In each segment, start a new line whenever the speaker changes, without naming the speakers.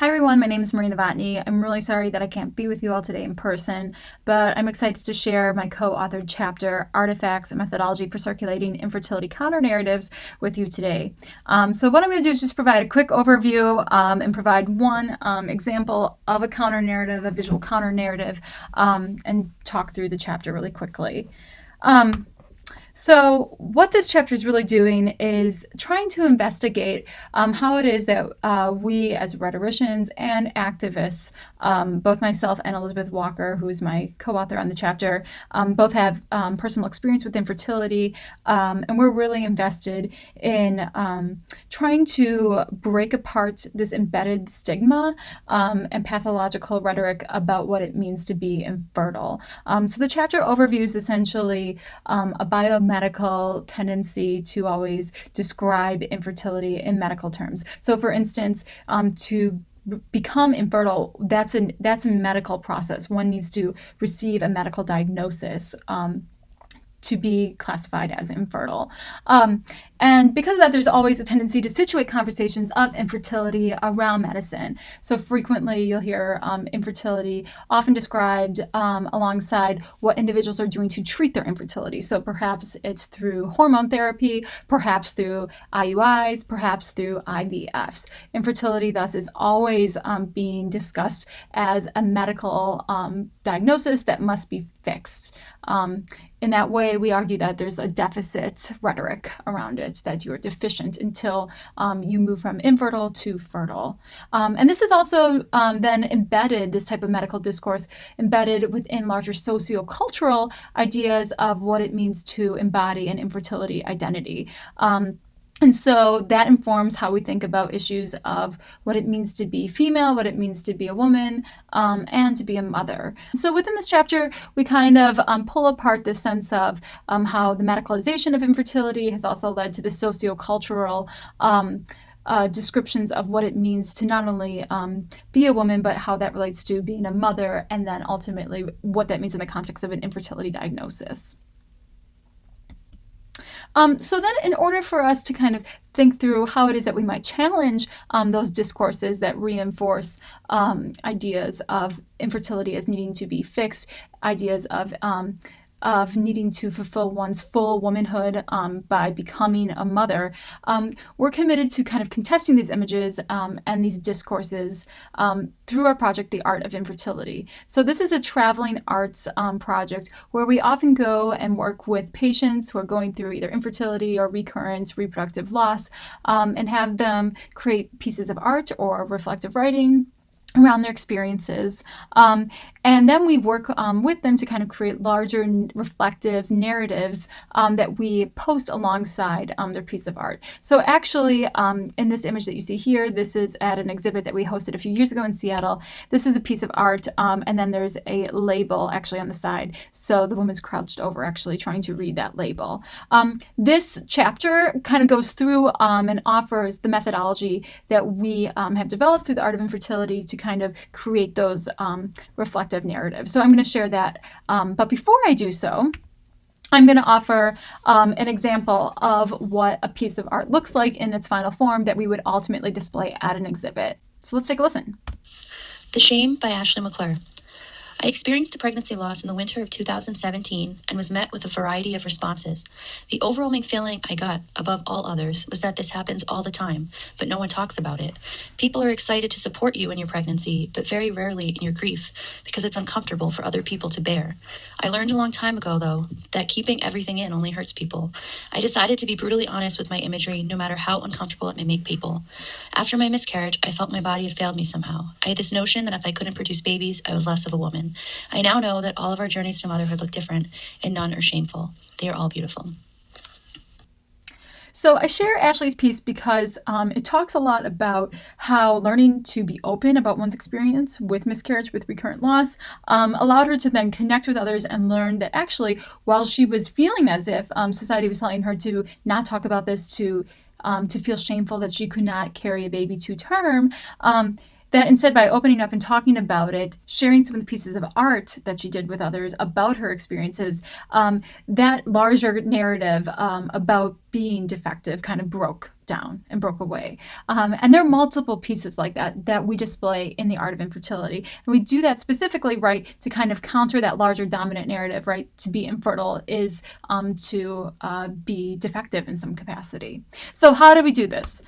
Hi everyone, my name is Marina Novotny. I'm really sorry that I can't be with you all today in person, but I'm excited to share my co-authored chapter, Artifacts and Methodology for Circulating Infertility Counter-Narratives, with you today. So what I'm going to do is just provide a quick overview and provide one example of a counter-narrative, a visual counter-narrative, and talk through the chapter really quickly. So what this chapter is really doing is trying to investigate how it is that we as rhetoricians and activists, both myself and Elizabeth Walker, who is my co-author on the chapter, both have personal experience with infertility, and we're really invested in trying to break apart this embedded stigma and pathological rhetoric about what it means to be infertile. So the chapter overviews essentially a biomedical tendency to always describe infertility in medical terms. So for instance, to become infertile, that's a medical process. One needs to receive a medical diagnosis to be classified as infertile. And because of that, there's always a tendency to situate conversations of infertility around medicine. So frequently you'll hear infertility often described alongside what individuals are doing to treat their infertility. So perhaps it's through hormone therapy, perhaps through IUIs, perhaps through IVFs. Infertility thus is always being discussed as a medical diagnosis that must be fixed. In that way, we argue that there's a deficit rhetoric around it, that you are deficient until you move from infertile to fertile. And this is also then embedded, this type of medical discourse, embedded within larger sociocultural ideas of what it means to embody an infertility identity. And so that informs how we think about issues of what it means to be female, what it means to be a woman, and to be a mother. So within this chapter, we kind of pull apart this sense of how the medicalization of infertility has also led to the sociocultural descriptions of what it means to not only be a woman, but how that relates to being a mother, and then ultimately what that means in the context of an infertility diagnosis. So then in order for us to kind of think through how it is that we might challenge those discourses that reinforce ideas of infertility as needing to be fixed, ideas of needing to fulfill one's full womanhood by becoming a mother, we're committed to kind of contesting these images and these discourses through our project, The Art of Infertility. So this is a traveling arts project where we often go and work with patients who are going through either infertility or recurrent reproductive loss and have them create pieces of art or reflective writing around their experiences. And then we work with them to kind of create larger reflective narratives that we post alongside their piece of art. So actually, in this image that you see here, this is at an exhibit that we hosted a few years ago in Seattle. This is a piece of art, and then there's a label actually on the side. So the woman's crouched over actually trying to read that label. This chapter kind of goes through and offers the methodology that we have developed through the Art of Infertility to kind of create those reflective narratives. So I'm going to share that. But before I do so, I'm going to offer an example of what a piece of art looks like in its final form that we would ultimately display at an exhibit. So let's take a listen.
The Shame by Ashley MacLure. I experienced a pregnancy loss in the winter of 2017 and was met with a variety of responses. The overwhelming feeling I got, above all others, was that this happens all the time, but no one talks about it. People are excited to support you in your pregnancy, but very rarely in your grief, because it's uncomfortable for other people to bear. I learned a long time ago, though, that keeping everything in only hurts people. I decided to be brutally honest with my imagery, no matter how uncomfortable it may make people. After my miscarriage, I felt my body had failed me somehow. I had this notion that if I couldn't produce babies, I was less of a woman. I now know that all of our journeys to motherhood look different, and none are shameful. They are all beautiful.
So I share Ashley's piece because it talks a lot about how learning to be open about one's experience with miscarriage, with recurrent loss, allowed her to then connect with others and learn that actually, while she was feeling as if society was telling her to not talk about this, to feel shameful that she could not carry a baby to term, that instead, by opening up and talking about it, sharing some of the pieces of art that she did with others about her experiences, that larger narrative about being defective kind of broke down and broke away. And there are multiple pieces like that we display in the Art of Infertility. And we do that specifically, right, to kind of counter that larger dominant narrative, right? To be infertile is to be defective in some capacity. So how do we do this?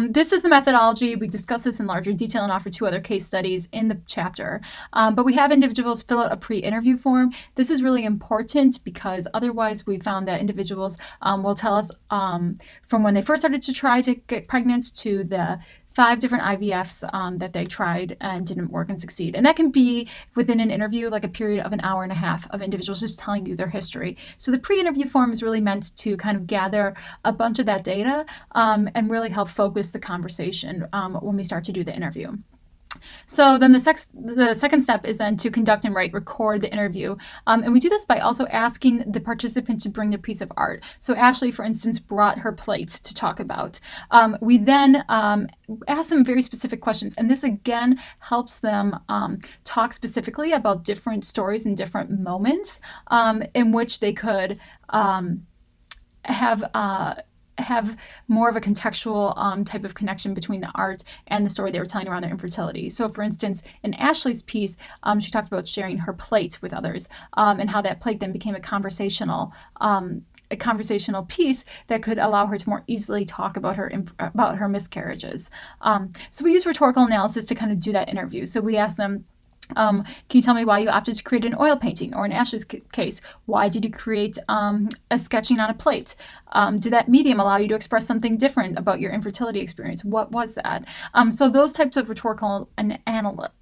This is the methodology. We discuss this in larger detail and offer 2 other case studies in the chapter. But we have individuals fill out a pre-interview form. This is really important because otherwise we found that individuals will tell us from when they first started to try to get pregnant to the 5 different IVFs that they tried and didn't work and succeed. And that can be within an interview, like a period of an hour and a half of individuals just telling you their history. So the pre-interview form is really meant to kind of gather a bunch of that data and really help focus the conversation when we start to do the interview. So then the second step is then to conduct and record the interview. And we do this by also asking the participant to bring their piece of art. So Ashley, for instance, brought her plates to talk about. We then ask them very specific questions. And this, again, helps them talk specifically about different stories and different moments in which they could have more of a contextual type of connection between the art and the story they were telling around their infertility. So for instance, in Ashley's piece, she talked about sharing her plate with others and how that plate then became a conversational piece that could allow her to more easily talk about her miscarriages. So we use rhetorical analysis to kind of do that interview. So we ask them, can you tell me why you opted to create an oil painting? Or in Ashley's case, why did you create a sketching on a plate? Did that medium allow you to express something different about your infertility experience? What was that? So those types of rhetorical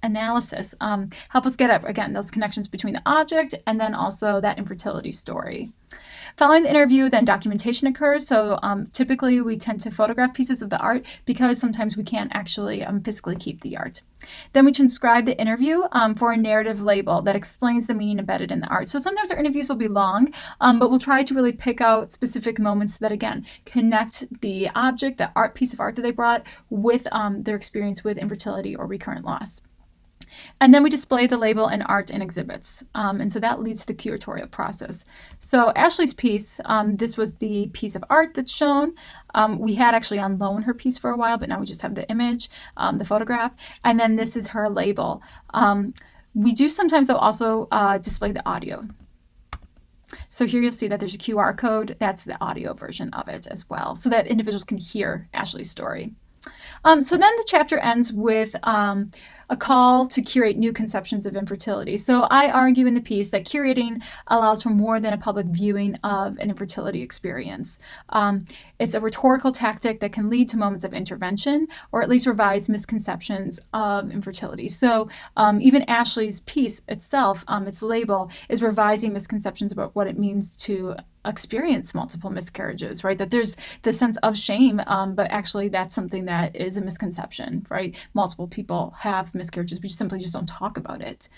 analysis help us get at, again, those connections between the object and then also that infertility story. Following the interview, then documentation occurs. So typically we tend to photograph pieces of the art because sometimes we can't actually physically keep the art. Then we transcribe the interview for a narrative label that explains the meaning embedded in the art. So sometimes our interviews will be long, but we'll try to really pick out specific moments that, again, connect the object, the art piece of art that they brought with their experience with infertility or recurrent loss. And then we display the label in art and exhibits. And so that leads to the curatorial process. So Ashley's piece, this was the piece of art that's shown. We had actually on loan her piece for a while, but now we just have the image, the photograph. And then this is her label. We do sometimes, though, also display the audio. So here you'll see that there's a QR code. That's the audio version of it as well, so that individuals can hear Ashley's story. So then the chapter ends with a call to curate new conceptions of infertility. So I argue in the piece that curating allows for more than a public viewing of an infertility experience. It's a rhetorical tactic that can lead to moments of intervention or at least revise misconceptions of infertility. So even Ashley's piece itself, its label, is revising misconceptions about what it means to experience multiple miscarriages, right? That there's the sense of shame, but actually that's something that is a misconception, right? Multiple people have miscarriages, we simply just don't talk about it.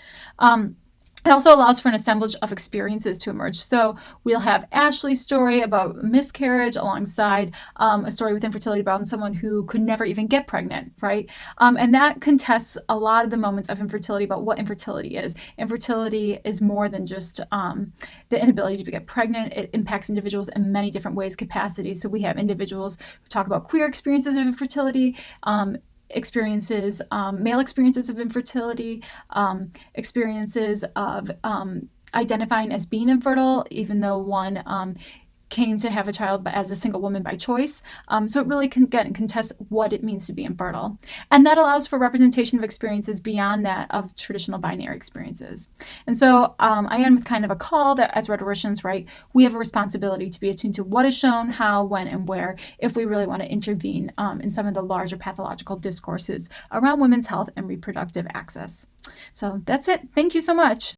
It also allows for an assemblage of experiences to emerge. So we'll have Ashley's story about miscarriage alongside a story with infertility about someone who could never even get pregnant, right? And that contests a lot of the moments of infertility about what infertility is. Infertility is more than just the inability to get pregnant. It impacts individuals in many different ways, capacities. So we have individuals who talk about queer experiences of infertility, male experiences of infertility, experiences of identifying as being infertile, even though one came to have a child as a single woman by choice. So it really can contest what it means to be infertile. And that allows for representation of experiences beyond that of traditional binary experiences. And so I end with kind of a call that as rhetoricians, right, we have a responsibility to be attuned to what is shown, how, when, and where, if we really want to intervene in some of the larger pathological discourses around women's health and reproductive access. So that's it. Thank you so much.